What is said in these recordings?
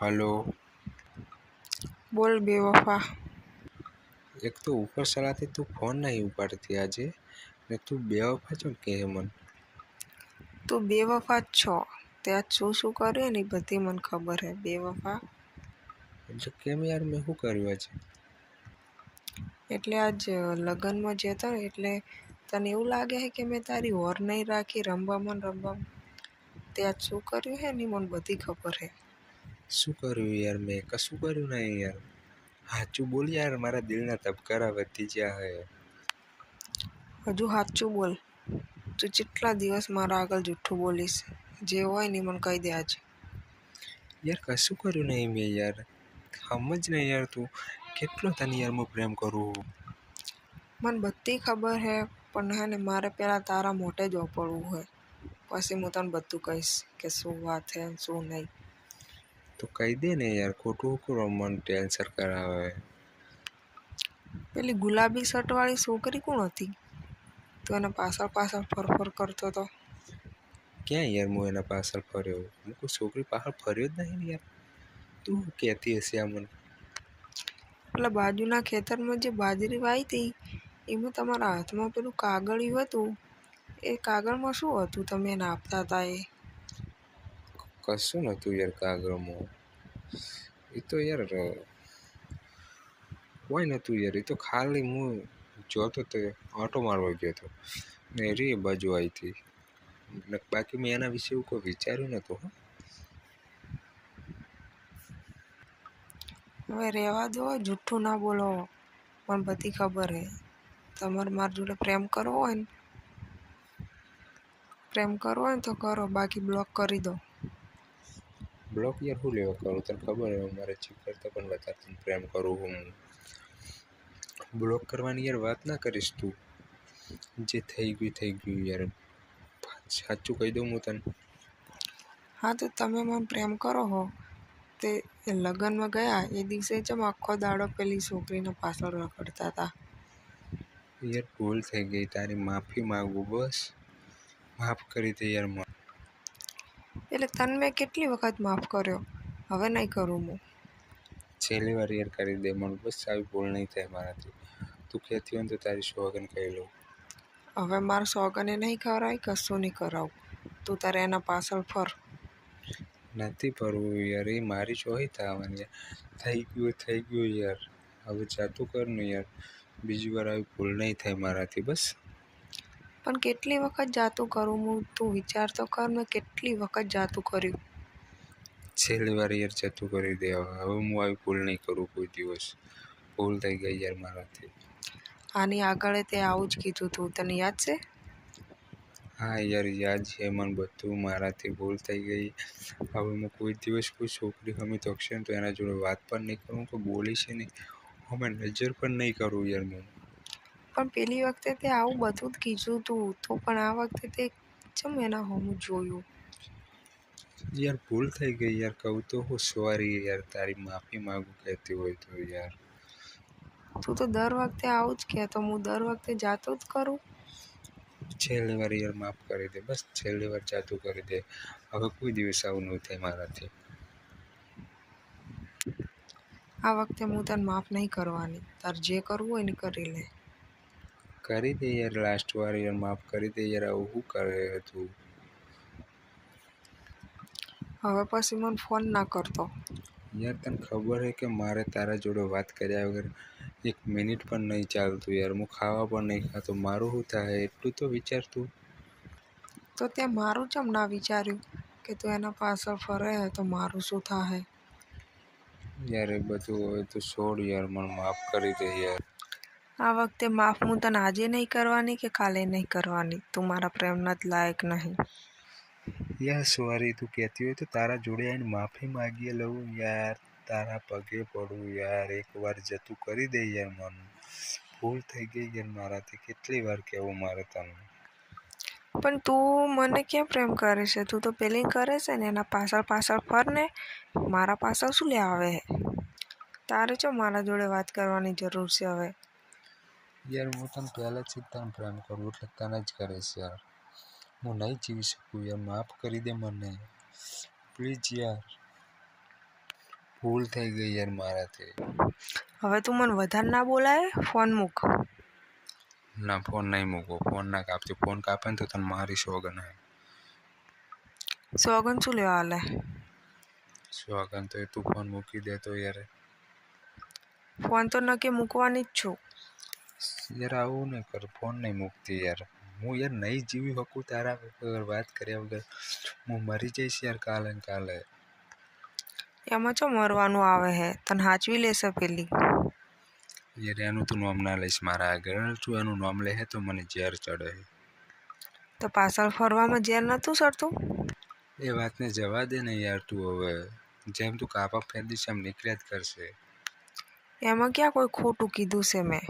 Hello. બોલ બેવફા. એક તો ઉપર સલાહથી તું ફોન નહીં ઉપાડતી આજે ને તું બેવફા છો કે મન. તું બેવફા જ છો. ત્યાં શું કર્યું ને એ બધી મને ખબર હે બેવફા. એટલે કેમ યાર મેં શું કર્યું આજે? એટલે આજ લગ્નમાં જતો ને એટલે તને એવું લાગે છે કે મેં તારી હોર નહીં રાખી રમવામાં. ત્યાં શું કર્યું હે ને મને બધી ખબર હે. શું કર્યું યાર? મેં કશું કર્યું નહીં યાર. સાચું બોલ યાર, મારા દિલના ધબકારા વધી ગયા હે. હજુ સાચું બોલ. તું જેટલા દિવસ મારા આગળ જુઠ્ઠું બોલીશ જે હોય ને મને કહી દે આજે. યાર કશું કર્યું નહીં મેં યાર. સમજ નહીં યાર તું કેટલો તને યાર હું પ્રેમ કરું. મને બધી ખબર હે પણ હે ને મારે પહેલાં તારા મોઢે જ પડવું હોય પછી હું તને બધું કહીશ કે શું વાત હે શું નહીં. તો કહી દે ને યાર, ખોટું કરો મન ટેન્શન કરાવે. પેલી ગુલાબી શર્ટવાળી છોકરી કોણ હતી? તું એના પાછળ ફરફર કરતો હતો. ક્યાં યાર હું એના પાછળ ફર્યો? હું કોઈ છોકરી પાછળ ફર્યો જ નહીં ને યાર. તું કહેતી હશે આ મને. એટલે બાજુના ખેતરમાં જે બાજરી વાવી હતી એમાં તમારા હાથમાં પેલું કાગળિયું હતું. એ કાગળમાં શું હતું તમે એને આપતા હતા એ? કશું નહોતું યાર કાગળમાં. એ તો યાર કોઈ નહોતું યાર. એ તો ખાલી હું જોતો તો ઓટો મારવા ગયો હતો ને એ બાજુ આવી હતી. બાકી મેં એના વિશે એવું કોઈ વિચાર્યું નહોતું. હવે રહેવા દો, જુઠ્ઠું ના બોલો. મને બધી ખબર હે. તમારે મારી જોડે પ્રેમ કરવો હોય ને તો કરો, બાકી બ્લોક કરી દો. બ્લોક યાર શું લેવા કરું? તને ખબર હે મારે ચીક કરતાં પણ વધારે તને પ્રેમ કરું હું. બ્લોક કરવાની યાર વાત ના કરીશ તું. જે થઈ ગયું યાર. સાચું કહી દઉં હું તને. હા તો તમે મને પ્રેમ કરો હો તે લગ્નમાં ગયા એ દિવસે જ આખો દાડો પેલી છોકરીને પાછળ રખડતા હતા. યાર ભૂલ થઈ ગઈ, તારી માફી માગું બસ. માફ કરી દે યાર મને. એટલે તને મેં કેટલી વખત માફ કર્યો, હવે નહીં કરું હું. છેલ્લી વાર યાર કરી દે મને બસ. આવી ભૂલ નહીં થાય મારાથી. તું કહેતી હોય ને તો તારી સોગન કહી લઉં. હવે મારા સોગને નહીં કરાય, કશું નહીં કરાવું. તું તારે એના પાછળ ફર. નથી ફરવું યાર. એ મારી ચોહી થવાની યાર. થઈ ગયું યાર. હવે જાતું કર ને યાર. બીજી વાર આવી ભૂલ નહીં થાય મારાથી બસ. પણ કેટલી વખત જાતું કરું હું? તું વિચાર તો કર મેં કેટલી વખત જાતું કર્યું. છેલ્લી વાર યાર જતું કરી દે. હવે હું આવી ભૂલ નહીં કરું કોઈ દિવસ. ભૂલ થઈ ગઈ યાર મારાથી. આની આગળ તે આવું જ કીધું તું, તને યાદ છે? હા યાર યાદ છે મને બધું. મારાથી ભૂલ થઈ ગઈ. હવે હું કોઈ દિવસ કોઈ છોકરી હમી તકશે ને તો એના જોડે વાત પણ નહીં કરું, કોઈ બોલીશ નહીં. હવે નજર પણ નહીં કરું યાર હું. પણ પેલી વખતે તે આવું બધું જ કીધું તું તો પણ આ વખતે તે ચમ એના હોમું જોયું. યાર ભૂલ થઈ ગઈ યાર. કહું તો હું સોરી યાર. તારી માફી માગું કહેતી હોય તો યાર. તું તો દર વખતે આવું જ કહેતો, હું દર વખતે જાતો જ કરું. છેલ્લી વાર યાર માફ કરી દે બસ. છેલ્લી વાર જાતું કરી દે. હવે કોઈ દિવસ આવું નહીં થાય મારાથી. આ વખતે હું તને માફ નહીં કરવાની. તાર જે કરવું હોય ને કરી લે. કરી દે યાર લાસ્ટ વાર યાર. માફ કરી દે યાર. આવું શું કરે તું? હવે પછી મને ફોન ના કરતો. યાર તને ખબર છે કે મારે તારા જોડે વાત કર્યા વગર એક મિનિટ પણ નહીં ચાલતું યાર. હું ખાવા પણ નહીં ખાતો. મારું શું થાય એટલું તો વિચાર તું. તો તે મારું ચમ ના વિચાર્યું કે તું એના પાછળ ફરે તો મારું શું થાય? યાર એ બધું હવે તો છોડ યાર. મને માફ કરી દે યાર. આ વખતે માફ હું તને આજે નહીં કરવાની કે કાલે નહીં કરવાની. તું મારા પ્રેમના જ લાયક નહીં. યાર સોરી. તું કહેતી હોય તો તારા જોડે આવીને માફી માગીએ લઉં યાર. તારા પગે પડું યાર. એકવાર જતું કરી દે યાર મન. ભૂલ થઈ ગઈ યાર મારાથી. કેટલી વાર કહેવું મારે તને. પણ તું મને ક્યાં પ્રેમ કરે છે? તું તો પેલી કરે છે ને એના પાછળ ફર ને. મારા પાછળ શું લે આવે હે? તારે ચો મારા જોડે વાત કરવાની જરૂર છે હવે? યાર હું તને પહેલાંથી જ તને પ્રેમ કરું એટલે તને જ કરીશ યાર. હું નહીં જીવી શકું યાર. માફ કરી દે મને પ્લીઝ યાર. ભૂલ થઈ ગઈ યાર મારાથી. હવે તું મને વધારે ના બોલાય, ફોન મૂક. ના ફોન નહીં મૂકો, ફોન ના કાપજો. ફોન કાપે ને તો તને મારી સોગન હે. સોગન શું લેવા હાલે? સોગન તો એ તું ફોન મૂકી દે તો યાર. ફોન તો નક્કી મૂકવાની જ છું. યાર આવું નહીં કર, ફોન નહીં મૂકતી યાર. હું યાર નહીં જીવી શકું તારા વગર, વાત કર્યા વગર. હું મરી જઈશ યાર કાલે ને કાલે. એમાં ચો મરવાનું આવે હે, તને હાચવી લેશે પેલી. યાર એનું તું નામ ના લઈશ મારા આગળ. તું એનું નામ લે તો મને ઝેર ચડે. તો પાછળ ફરવામાં ઝેર નતું ચડતું? એ વાતને જવા દે ને યાર તું હવે. જેમ તું કાપા ફેંદીશ એમ નીકળ્યા જ કરશે. એમાં ક્યાં કોઈ ખોટું કીધું છે મેં?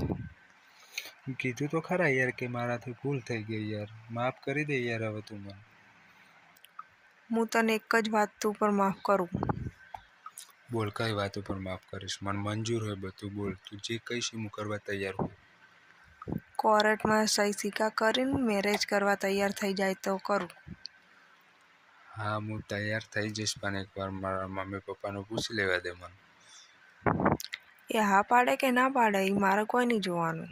કીધું તો ખરા યાર કે મારાથી ભૂલ થઈ ગઈ યાર. માફ કરી દે યાર હવે તું મને. હું તને એક જ વાત ઉપર માફ કરું. બોલ કઈ વાત ઉપર માફ કરીશ? મને મંજૂર હોય બધું, બોલ. તું જે કહીશ હું કરવા તૈયાર હું. કોર્ટમાં સહી સિક્કા કરીને મેરેજ કરવા તૈયાર થઈ જાય તો કરું. હા હું તૈયાર થઈ જઈશ, પણ એકવાર મારા મમ્મી પપ્પાને પૂછી લેવા દે મને. એ હા પાડે કે ના પાડે એ મારે કોઈ નહીં જોવાનું.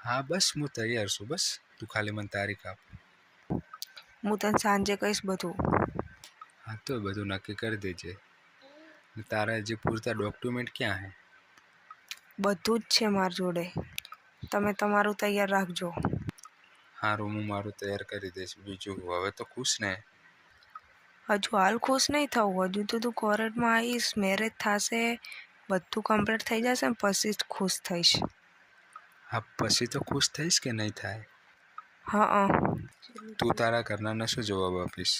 હા બસ હું તૈયાર છું, બસ તું ખાલી મને તારીખ આપ. હું તને સાંજે કહીશ બધું. હા તો બધું નક્કી કરી દેજે. તારા જે પૂરતા ડોક્યુમેન્ટ ક્યાં હે? બધું જ છે મારી જોડે. તમે તમારું તૈયાર રાખજો. હારું હું મારું તૈયાર કરી દઈશ. બીજું હવે તો ખુશ ને? હજુ હાલ ખુશ નહીં થવું. હજુ તો તું કોર્ટમાં આવીશ, મેરેજ થશે, બધું કમ્પ્લીટ થઈ જશે ને પછી જ ખુશ થઈશ. હા પછી તો ખુશ થઈશ કે નહીં થાય? હા. તું તારા ઘરનાને શું જવાબ આપીશ?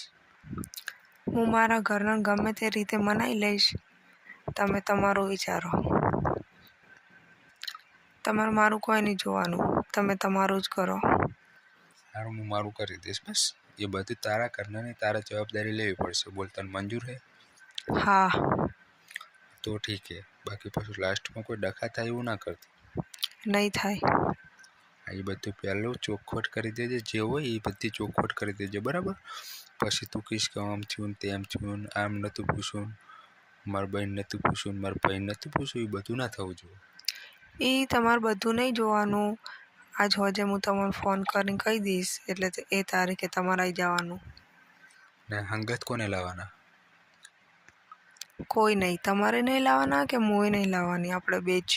હું મારા ઘરના ગમે તે રીતે મનાઈ લઈશ. તમે તમારું વિચારો. તમારે મારું કોઈ નહીં જોવાનું. તમે તમારું જ કરો. હારું હું મારું કરી દઈશ બસ. એ બધું તારા ઘરનાની તારા જવાબદારી લેવી પડશે. બોલ તને મંજૂર હે? હા. તો ઠીક હે. બાકી પછી લાસ્ટમાં કોઈ ડખા થાય એવું ના કરતી. નહીં થાય. એ બધું પહેલું ચોખવટ કરી દેજે. જે હોય એ બધી ચોખવટ કરી દેજે, બરાબર? પછી તું કહીશ કે આમ થયું ને તેમ થયું ને આમ નહોતું પૂછ્યું, મારા બહેન નહોતું પૂછ્યું, મારા ભાઈ નહોતું પૂછ્યું. એ બધું ના થવું જોઈએ. એ તમારે બધું નહીં જોવાનું. આજ હોજે હું તમને ફોન કરીને કહી દઈશ, એટલે એ તારીખે તમારે આવી જવાનું. ને હંગત કોને લાવવાના? કોઈ નહીં. તમારે નહીં લાવવાના કે હું નહીં લાવવાની, આપણે બે જ.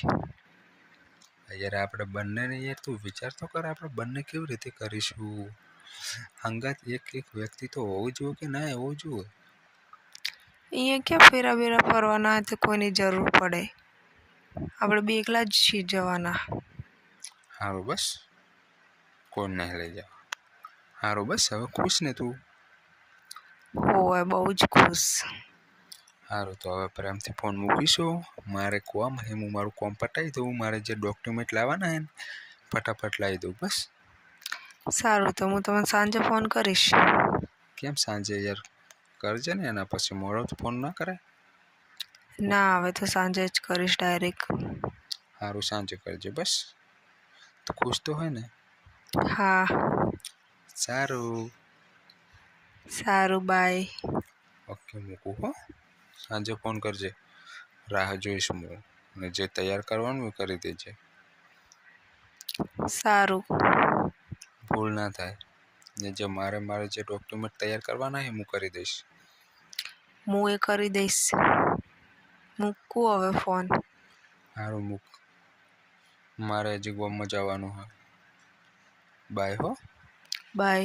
યાર આપણે બંનેને યાર તું વિચાર તો કર, આપણે બંને કેવી રીતે કરીશું? હંગાત એક એક વ્યક્તિ તો હોવું જોઈએ કે ના હોવું જોઈએ? અહીંયા ક્યાં ફેરા બેરા ફરવાના તો કોઈની જરૂર પડે. આપણે બે એકલા જ છીએ જવાના. સારું બસ, કોણ નહીં લઈ જાવ. સારું બસ, હવે ખુશ ને તું? હોય બહુ જ ખુશ. સારું તો હવે પ્રેમથી ફોન મૂકીશું. મારે કોમ હે, હું મારું કોમ પટાવી દઉં. મારે જે ડોક્યુમેન્ટ લાવવાના હે ને ફટાફટ લાવી દઉં બસ. સારું તો હું તમને સાંજે ફોન કરીશ. કેમ સાંજે યાર? કરજે ને, એના પછી મોડો તો ફોન ના કરાય. ના હવે તો સાંજે જ કરીશ ડાયરેક્ટ. સારું સાંજે કરજે બસ. તો ખુશ તો હોય ને? હા. સારું. સારું બાય. ઓકે મૂકું હો. સાંજે ફોન કરજે, રાહ જોઈશ હું. અને જે તૈયાર કરવાનું એ કરી દેજે. સારું. ભૂલ ના થાય. ને જે મારે જે ડોક્યુમેન્ટ તૈયાર કરવાના એ હું કરી દઈશ. હું એ કરી દઈશ. મૂકું હવે ફોન. સારું મૂક. મારે હજી ગામમાં જવાનું હોય. બાય હો. બાય.